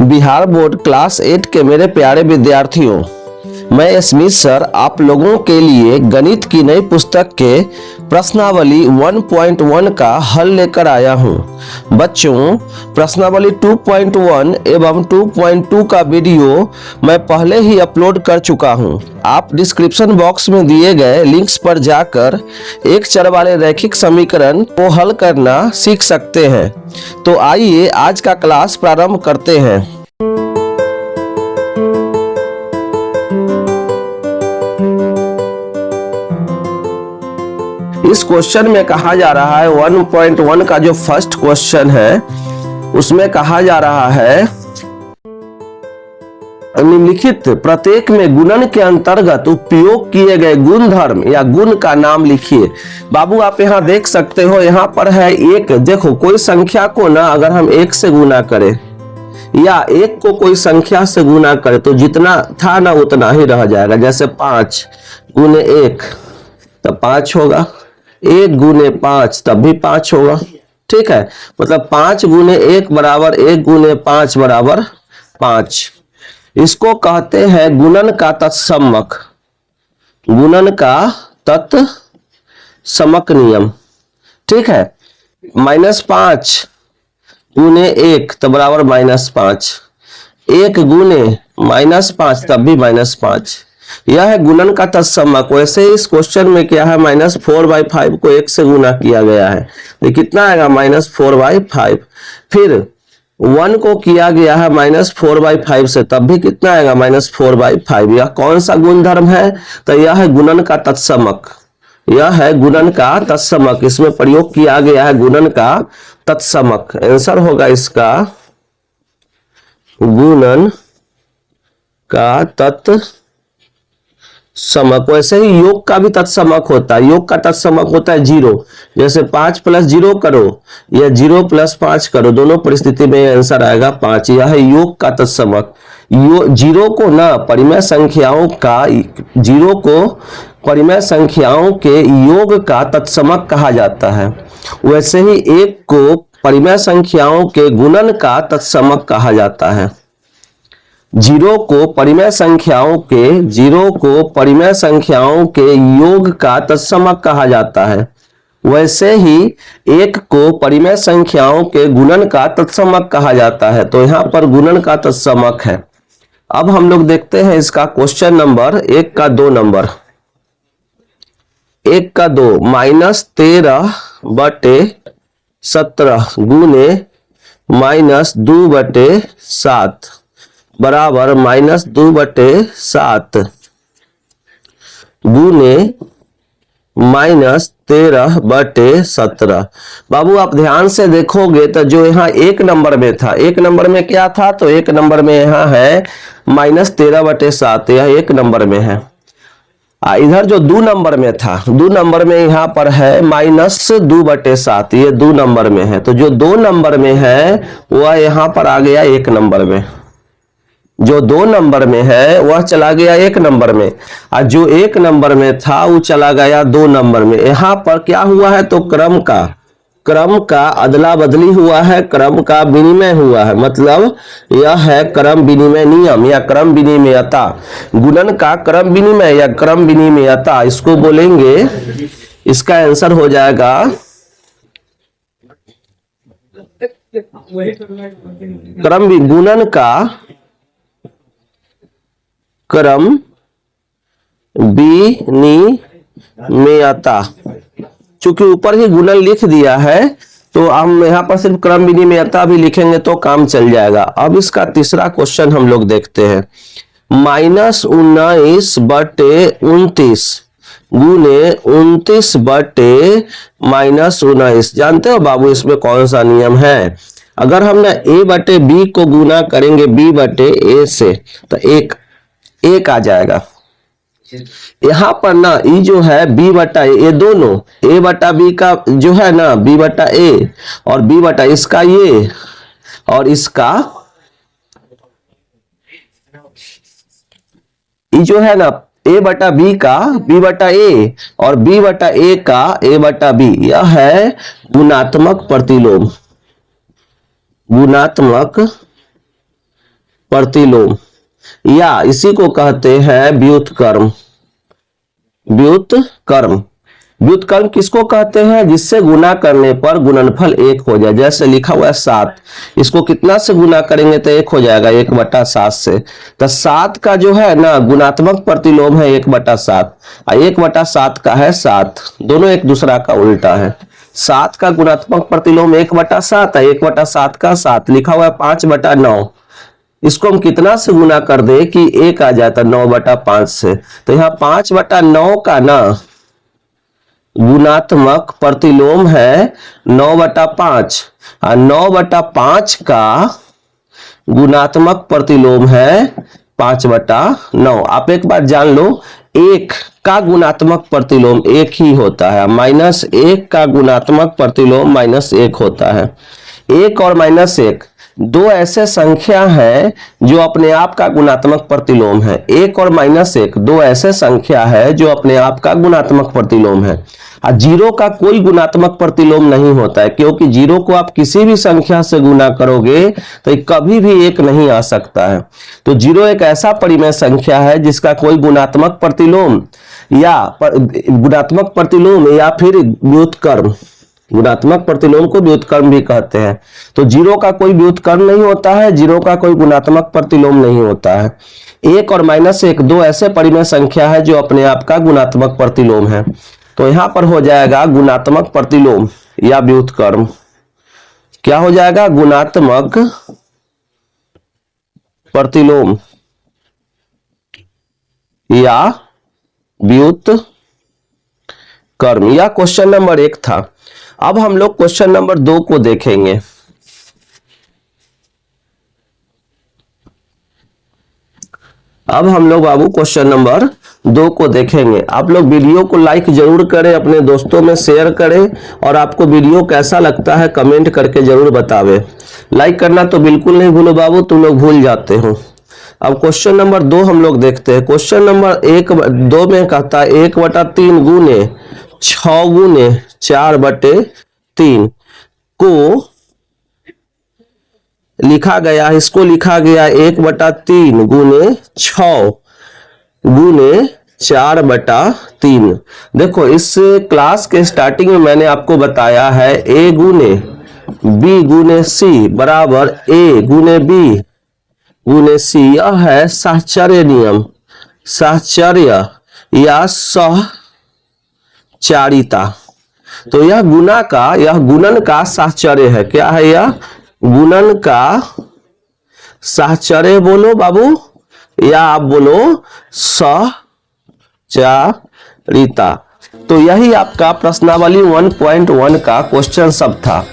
Bihar board class 8 के मेरे प्यारे विद्यार्थियों, मैं स्मिथ सर आप लोगों के लिए गणित की नई पुस्तक के प्रश्नावली 1.1 का हल लेकर आया हूं। बच्चों, प्रश्नावली 2.1 एवं 2.2 का वीडियो मैं पहले ही अपलोड कर चुका हूं। आप डिस्क्रिप्शन बॉक्स में दिए गए लिंक्स पर जाकर एक चर वाले रैखिक समीकरण को हल करना सीख सकते हैं। तो आइए आज का क्लास प्रारंभ करते हैं। इस क्वेश्चन में कहा जा रहा है 1.1 का जो फर्स्ट क्वेश्चन है उसमें कहा जा रहा है निम्नलिखित प्रत्येक में गुणन के अंतर्गत उपयोग किए गए गुणधर्म या गुण का नाम लिखिए। बाबू आप यहाँ देख सकते हो, यहाँ पर है एक। देखो, कोई संख्या को ना अगर हम एक से गुना करें या एक को कोई संख्या से गुना करें तो जितना था ना उतना ही रह जाएगा। जैसे 5 गुने 1 तब 5 होगा, 1 गुने 5 तब भी 5 होगा। ठीक है, मतलब 5 गुने 1 बराबर 1 गुने 5 बराबर 5। इसको कहते हैं गुणन का तत्समक, गुणन का तत्समक नियम। ठीक है, -5 गुने 1 तो बराबर -5, 1 गुने -5 तब भी -5। यह है गुणन का तत्समक। वैसे इस क्वेश्चन में क्या है, -4/5 को 1 से गुना किया गया है तो कितना आएगा, -4/5। फिर 1 को किया गया है -4/5 से तब भी कितना आएगा, -4/5। यह कौन सा गुणधर्म है, तो यह है गुणन का तत्समक। यह है गुणन का तत्समक, इसमें प्रयोग किया गया है गुणन का तत्समक। आंसर होगा इसका गुणन का तत्समक। वैसे ही योग का भी तत्समक होता है। योग का तत्समक होता है 0। जैसे 5 + 0 करो या 0 + 5 करो, दोनों परिस्थिति में आंसर आएगा 5। यह है योग का तत्समक। 0 को ना परिमेय संख्याओं का, 0 को परिमेय संख्याओं के योग का तत्समक कहा जाता है। वैसे ही 1 को परिमेय संख्याओं के गुणन का तत्समक कहा जाता है। 0 को परिमेय संख्याओं के योग का तत्समक कहा जाता है। वैसे ही 1 को परिमेय संख्याओं के गुणन का तत्समक कहा जाता है। तो यहाँ पर गुणन का तत्समक है। अब हम लोग देखते हैं इसका क्वेश्चन नंबर 1 का 2 नंबर। 1 का 2 -13/17 गुने -2/7 बराबर -2/7 गुने -13/17। बाबू आप ध्यान से देखोगे तो जो यहाँ 1 नंबर में था, 1 नंबर में क्या था, तो 1 नंबर में यहाँ है -13/7, यह 1 नंबर में है। इधर जो 2 नंबर में था, 2 नंबर में यहाँ पर है -2/7, ये 2 नंबर में है। तो जो 2 नंबर में है वह यहाँ पर आ गया 1 नंबर में। जो 2 नंबर में है वह चला गया 1 नंबर में, और जो 1 नंबर में था वो चला गया 2 नंबर में। यहाँ पर क्या हुआ है, तो क्रम का अदला बदली हुआ है, क्रम का विनिमय हुआ है। मतलब यह है क्रम विनिमय नियम या क्रम विनिमयता। गुणन का क्रम विनिमय या क्रम विनिमयता इसको बोलेंगे। इसका आंसर हो जाएगा गुणन का क्रम विनिमयता। चूंकि ऊपर ही गुणन लिख दिया है तो हम यहाँ पर सिर्फ क्रम विनिमयता भी लिखेंगे तो काम चल जाएगा। अब इसका तीसरा क्वेश्चन हम लोग देखते हैं। -19/29 गुने 29/-19। जानते हो बाबू इसमें कौन सा नियम है? अगर हम ना a/b को गुना करेंगे b/a से तो एक आ जाएगा। यहाँ पर ना ये जो है b/a, ये दोनों a/b का जो है ना b/a और b/ इसका ये और इसका ये जो है ना a/b का b/a और b/a का a/b। यह है गुणात्मक प्रतिलोम। गुणात्मक प्रतिलोम, या इसी को कहते हैं व्युत्क्रम। व्युत्क्रम, व्युत्क्रम किसको कहते हैं? जिससे गुना करने पर गुणनफल 1 हो जाए। जैसे लिखा हुआ है 7, इसको कितना से गुना करेंगे तो 1 हो जाएगा, 1/7 से। तो 7 का जो है ना गुणात्मक प्रतिलोम है 1/7, और 1/7 का है 7, दोनों एक दूसरा का उल्टा है। 7 का गुणात्मक प्रतिलोम 1/7 है, 1/7 का 7, लिखा हुआ है 5/9। इसको हम कितना से गुना कर दे कि 1 आ जाता 9/5 से। तो यहाँ 5/9 का ना गुणात्मक प्रतिलोम है 9/5, और 9/5 का गुणात्मक प्रतिलोम है 5/9। आप एक बात जान लो, 1 का गुणात्मक प्रतिलोम 1 ही होता है, -1 का गुणात्मक प्रतिलोम -1 होता है। 1 और -1 दो ऐसे संख्या हैं जो अपने आप का गुणात्मक प्रतिलोम है। 1 और -1 दो ऐसे संख्या है जो अपने आप का गुणात्मक प्रतिलोम है। 0 का कोई गुणात्मक प्रतिलोम नहीं होता है, क्योंकि 0 को आप किसी भी संख्या से गुना करोगे तो कभी भी 1 नहीं आ सकता है। तो 0 एक ऐसा परिमेय संख्या है जिसका कोई गुणात्मक प्रतिलोम या फिर व्युत्क्रम, गुणात्मक प्रतिलोम को व्युत्क्रम भी कहते हैं। तो 0 का कोई व्युत्क्रम नहीं होता है, 0 का कोई गुणात्मक प्रतिलोम नहीं होता है। 1 और -1 दो ऐसे परिमेय संख्या है जो अपने आप का गुणात्मक प्रतिलोम है। तो यहां पर हो जाएगा गुणात्मक प्रतिलोम या व्युत्क्रम। क्या हो जाएगा? गुणात्मक प्रतिलोम या व्युत्क्रम। यह क्वेश्चन नंबर 1 था। अब हम लोग क्वेश्चन नंबर 2 को देखेंगे। अब हम लोग बाबू क्वेश्चन नंबर 2 को देखेंगे। आप लोग वीडियो को लाइक जरूर करें, अपने दोस्तों में शेयर करें, और आपको वीडियो कैसा लगता है कमेंट करके जरूर बतावे। लाइक करना तो बिल्कुल नहीं भूलो बाबू, तुम लोग भूल जाते हो। अब क्वेश्चन नंबर 2 हम लोग देखते हैं। क्वेश्चन नंबर 2 में कहता है 1/3 गुने 6 गुने 4/3 को लिखा गया, इसको लिखा गया 1/3 गुने 6 गुने 4/3। देखो, इस क्लास के स्टार्टिंग में मैंने आपको बताया है A गुने B गुने C बराबर A गुने B गुने C। यह है साहचर्य नियम, साहचर्य या सहचारिता। तो यह गुणन का साहचर्य है। क्या है यह? गुणन का साहचर्य बोलो बाबू, या आप बोलो सहचारिता। तो यही आपका प्रश्नावली 1.1 का क्वेश्चन सब था।